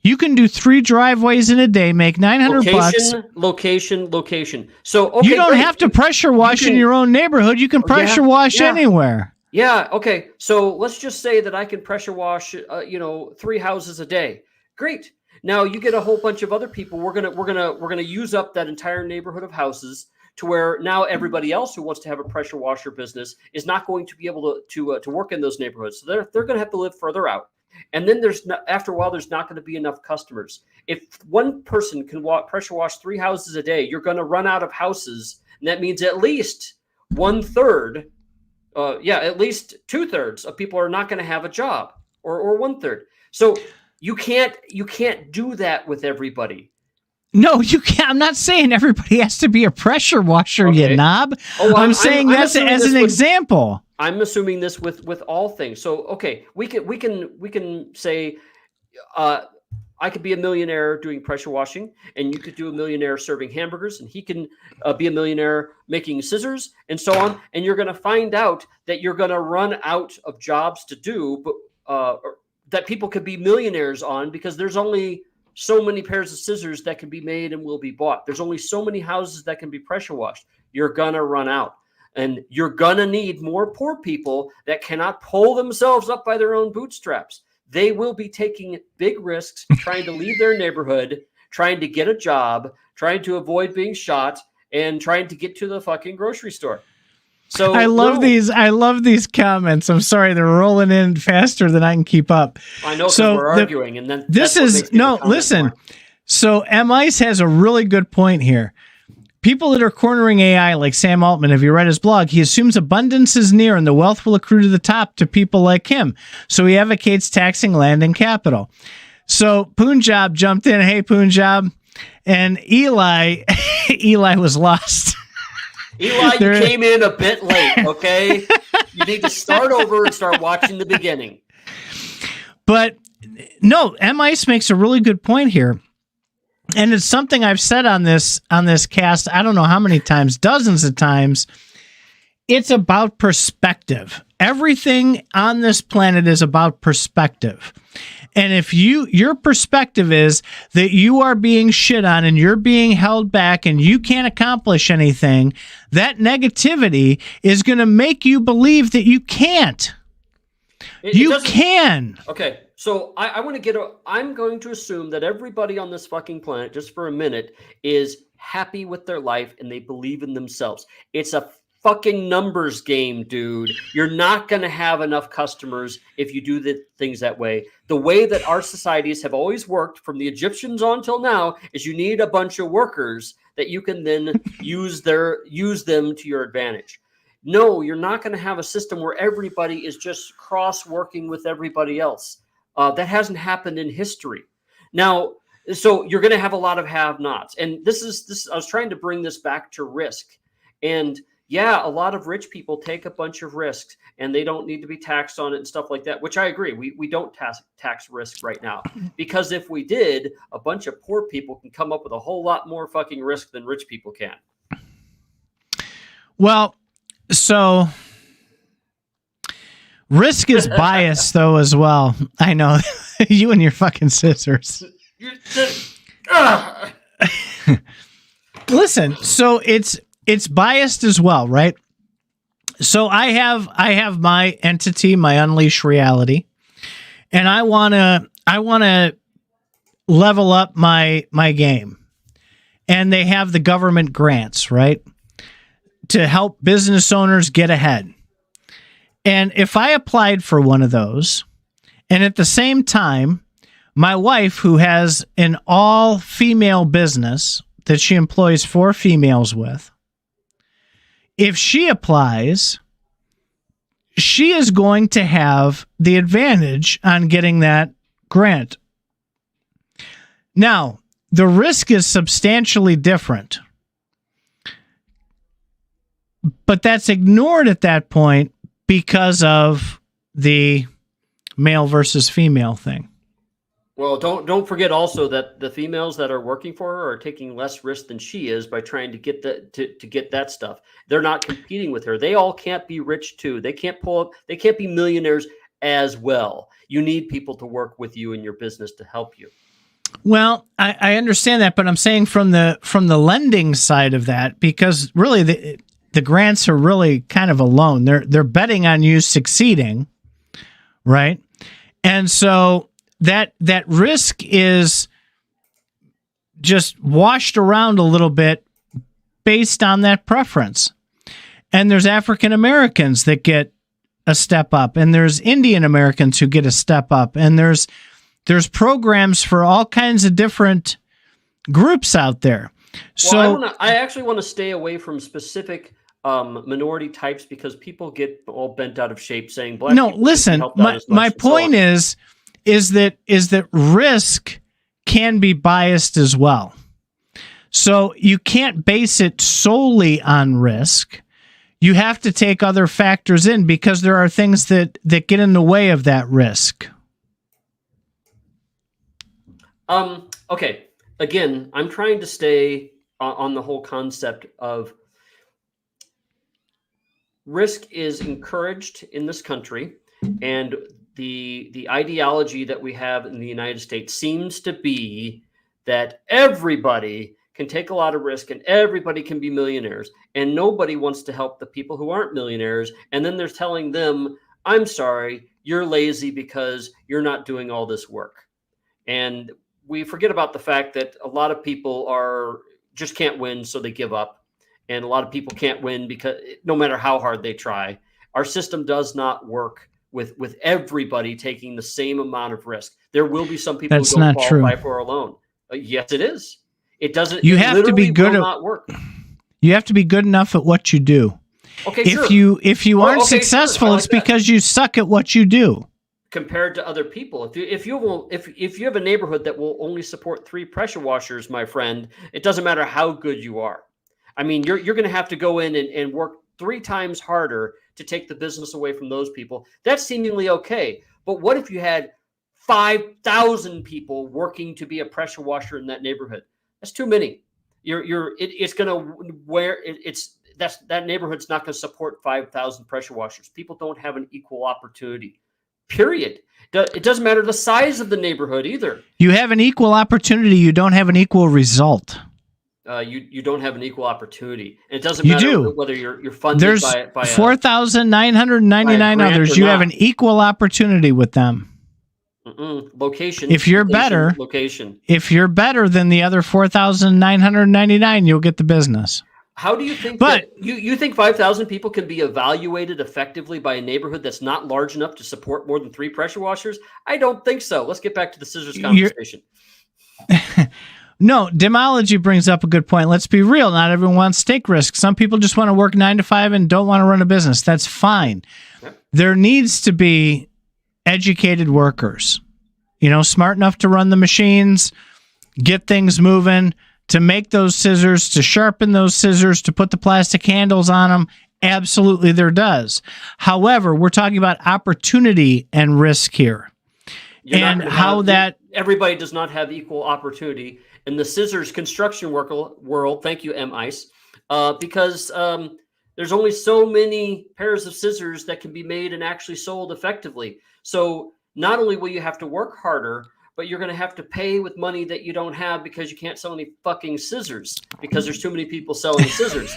you can do 3 driveways in a day, make $900. Location. So okay, you don't have to pressure wash in your own neighborhood. You can pressure wash anywhere. Yeah. Okay. So let's just say that I can pressure wash, 3 houses a day. Great. Now you get a whole bunch of other people. We're gonna use up that entire neighborhood of houses to where now everybody else who wants to have a pressure washer business is not going to be able to work in those neighborhoods. So they're going to have to live further out. And then after a while, there's not going to be enough customers. If one person can pressure wash 3 houses a day, you're going to run out of houses, and that means at least 1/3, at least 2/3 of people are not going to have a job, or 1/3. So you can't do that with everybody. No, you can't. I'm not saying everybody has to be a pressure washer, you knob. I'm saying that's as an example. I'm assuming this with all things. So okay, we can say I could be a millionaire doing pressure washing, and you could do a millionaire serving hamburgers, and he can be a millionaire making scissors, and so on. And you're going to find out that you're going to run out of jobs to do, but that people could be millionaires on, because there's only so many pairs of scissors that can be made and will be bought. There's only so many houses that can be pressure washed. You're going to run out. And you're going to need more poor people that cannot pull themselves up by their own bootstraps. They will be taking big risks, trying to leave their neighborhood, trying to get a job, trying to avoid being shot, and trying to get to the fucking grocery store. So I love these comments. I'm sorry, they're rolling in faster than I can keep up. I know, because we're arguing, and then this is no. Listen, so M-Ice has a really good point here. People that are cornering AI, like Sam Altman, have you read his blog? He assumes abundance is near and the wealth will accrue to the top to people like him. So he advocates taxing land and capital. So Punjab jumped in. Hey, Punjab. And Eli was lost. Eli, you came in a bit late, okay? You need to start over and start watching the beginning. But no, M-Ice makes a really good point here. And it's something I've said on this cast, I don't know how many times, dozens of times. It's about perspective. Everything on this planet is about perspective. And if your perspective is that you are being shit on and you're being held back and you can't accomplish anything, that negativity is going to make you believe that you can't. You can. Okay. So I'm going to assume that everybody on this fucking planet, just for a minute, is happy with their life and they believe in themselves. It's a fucking numbers game, dude. You're not going to have enough customers if you do the things that way. The way that our societies have always worked from the Egyptians on till now is you need a bunch of workers that you can then use them to your advantage. No, you're not going to have a system where everybody is just cross-working with everybody else. That hasn't happened in history. Now, so you're going to have a lot of have-nots. And this I was trying to bring this back to risk. And yeah, a lot of rich people take a bunch of risks and they don't need to be taxed on it and stuff like that, which I agree. We don't tax risk right now, because if we did, a bunch of poor people can come up with a whole lot more fucking risk than rich people can. Well, so risk is biased though as well. I know. You and your fucking scissors. Listen, so it's biased as well, right? So I have my entity, my Unleash Reality, and I wanna level up my game. And they have the government grants, right? To help business owners get ahead. And if I applied for one of those, and at the same time, my wife, who has an all-female business that she employs 4 females with, if she applies, she is going to have the advantage on getting that grant. Now, the risk is substantially different, but that's ignored at that point because of the male versus female thing. Well, don't forget also that the females that are working for her are taking less risk than she is by trying to get to get that stuff. They're not competing with her. They all can't be rich too. They can't be millionaires as well. You need people to work with you in your business to help you. Well, I understand that, but I'm saying from the lending side of that, because really the grants are really kind of a loan. They're betting on you succeeding, right? And so that risk is just washed around a little bit based on that preference. And there's African Americans that get a step up, and there's Indian Americans who get a step up, and there's programs for all kinds of different groups out there. So I actually want to stay away from specific minority types, because people get all bent out of shape saying black. No, listen, my point is that risk can be biased as well. So you can't base it solely on risk. you have to take other factors in because there are things that get in the way of that risk. Okay. Again, I'm trying to stay on the whole concept of risk is encouraged in this country, and the ideology that we have in the United States seems to be that everybody can take a lot of risk and everybody can be millionaires, and nobody wants to help the people who aren't millionaires. And then they're telling them, I'm sorry, you're lazy because you're not doing all this work. And we forget about the fact that a lot of people just can't win, so they give up. And a lot of people can't win because no matter how hard they try, our system does not work with everybody taking the same amount of risk. There will be some people That's who don't not qualify true. for a loan. Yes, it is. It doesn't. You it have to be literally good will at not work. You have to be good enough at what you do. Okay, If sure. you aren't successful, sure. I like it's because you suck at what you do. Compared to other people, if you have a neighborhood that will only support 3 pressure washers, my friend, it doesn't matter how good you are. I mean, you're going to have to go in and work 3 times harder to take the business away from those people. That's seemingly okay. But what if you had 5,000 people working to be a pressure washer in that neighborhood? That's too many. It's going to that neighborhood's not going to support 5,000 pressure washers. People don't have an equal opportunity. Period. It doesn't matter the size of the neighborhood either. You have an equal opportunity. You don't have an equal result. You don't have an equal opportunity. And it doesn't matter whether you're funded There's by 4,999 others. You have an equal opportunity with them. Location. If you're better, location. If you're better than the other 4,999, you'll get the business. How do you think? But you think 5,000 people can be evaluated effectively by a neighborhood that's not large enough to support more than 3 pressure washers? I don't think so. Let's get back to the scissors conversation. No, Demology brings up a good point. Let's be real. Not everyone wants to take risks. Some people just want to work 9 to 5 and don't want to run a business. That's fine. Yep. There needs to be educated workers, smart enough to run the machines, get things moving, to make those scissors, to sharpen those scissors, to put the plastic handles on them. Absolutely, there does. However, we're talking about opportunity and risk here. Everybody does not have equal opportunity in the scissors construction world. Thank you, M. Ice. Because there's only so many pairs of scissors that can be made and actually sold effectively. So not only will you have to work harder, but you're going to have to pay with money that you don't have because you can't sell any fucking scissors because there's too many people selling scissors.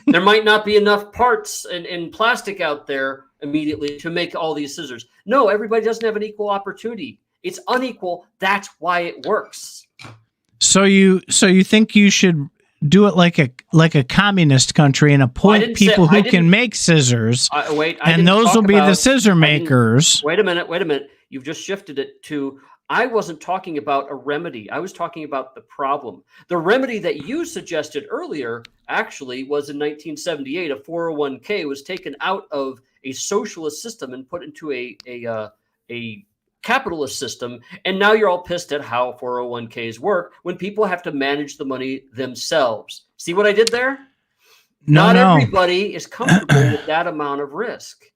There might not be enough parts and plastic out there immediately to make all these scissors. No, everybody doesn't have an equal opportunity. It's unequal. That's why it works. So you think you should do it like a communist country and appoint people who can make scissors, and those will be the scissor makers. Wait a minute. You've just shifted it to, I wasn't talking about a remedy. I was talking about the problem. The remedy that you suggested earlier actually was in 1978, a 401k was taken out of a socialist system and put into a capitalist system. And now you're all pissed at how 401ks work when people have to manage the money themselves. See what I did there? Not everybody is comfortable with that amount of risk.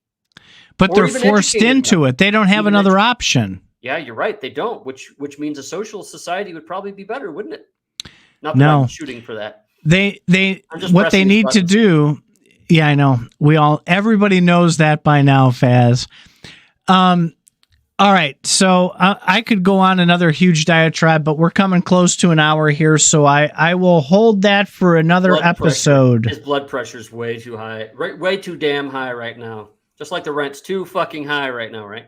But they're forced into it. They don't have another option. Yeah, you're right. They don't, which means a socialist society would probably be better, wouldn't it? Not that No. I'm shooting for that. What they need to do. Yeah, I know. Everybody knows that by now, Faz. All right, so I could go on another huge diatribe, but we're coming close to an hour here, so I will hold that for another episode. His blood pressure's way too high, way too damn high right now. Just like the rent's too fucking high right now, right?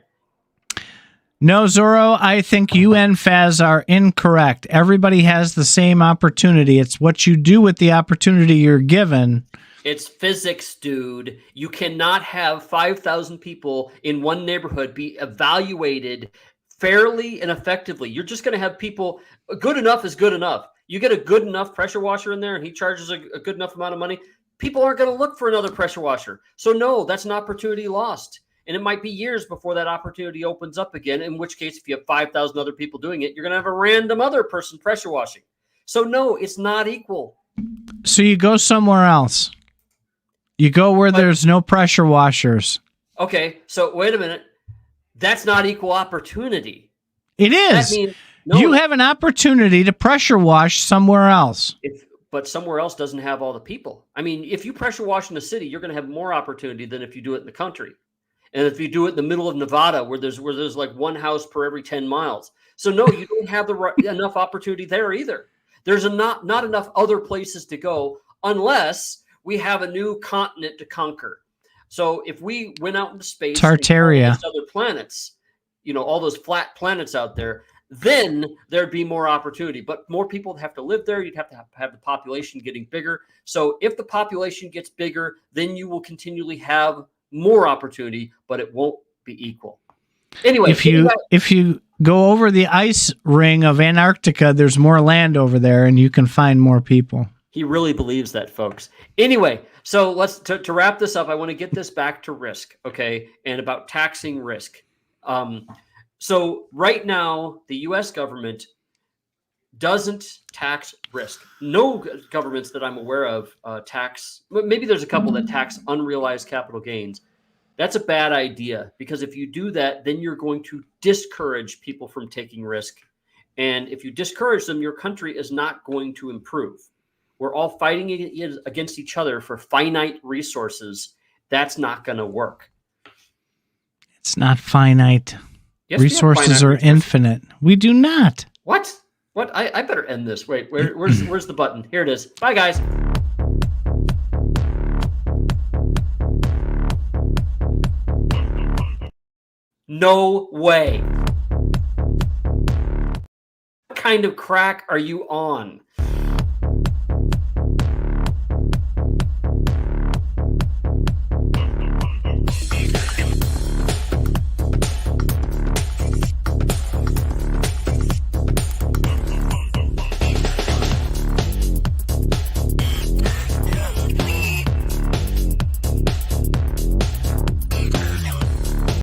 No, Zorro, I think you and Faz are incorrect. Everybody has the same opportunity. It's what you do with the opportunity you're given. It's physics, dude. You cannot have 5,000 people in one neighborhood be evaluated fairly and effectively. You're just going to have people, good enough is good enough. You get a good enough pressure washer in there and he charges a good enough amount of money, people aren't going to look for another pressure washer. So no, that's an opportunity lost. And it might be years before that opportunity opens up again, in which case, if you have 5,000 other people doing it, you're going to have a random other person pressure washing. So no, it's not equal. So you go somewhere else. You go where there's no pressure washers. Okay, so wait a minute. That's not equal opportunity. It is. That means, you have an opportunity to pressure wash somewhere else. But somewhere else doesn't have all the people. I mean, if you pressure wash in the city, you're going to have more opportunity than if you do it in the country. And if you do it in the middle of Nevada, where there's like one house per every 10 miles. So no, you don't have enough opportunity there either. There's not enough other places to go unless we have a new continent to conquer. So if we went out into space, Tartaria, and other planets, all those flat planets out there, then there'd be more opportunity. But more people would have to live there. You'd have to have the population getting bigger. So if the population gets bigger, then you will continually have more opportunity, but it won't be equal. Anyway, if you go over the ice ring of Antarctica, there's more land over there, and you can find more people. He really believes that, folks. Anyway, so let's to wrap this up. I want to get this back to risk, okay, and about taxing risk. So right now, the U.S. government doesn't tax risk. No governments that I'm aware of tax. Maybe there's a couple that tax unrealized capital gains. That's a bad idea, because if you do that, then you're going to discourage people from taking risk. And if you discourage them, your country is not going to improve. We're all fighting against each other for finite resources. That's not going to work. It's not finite. Yes, resources are infinite. We do not. What? I better end this. Wait, where's the button? Here it is. Bye, guys. No way. What kind of crack are you on?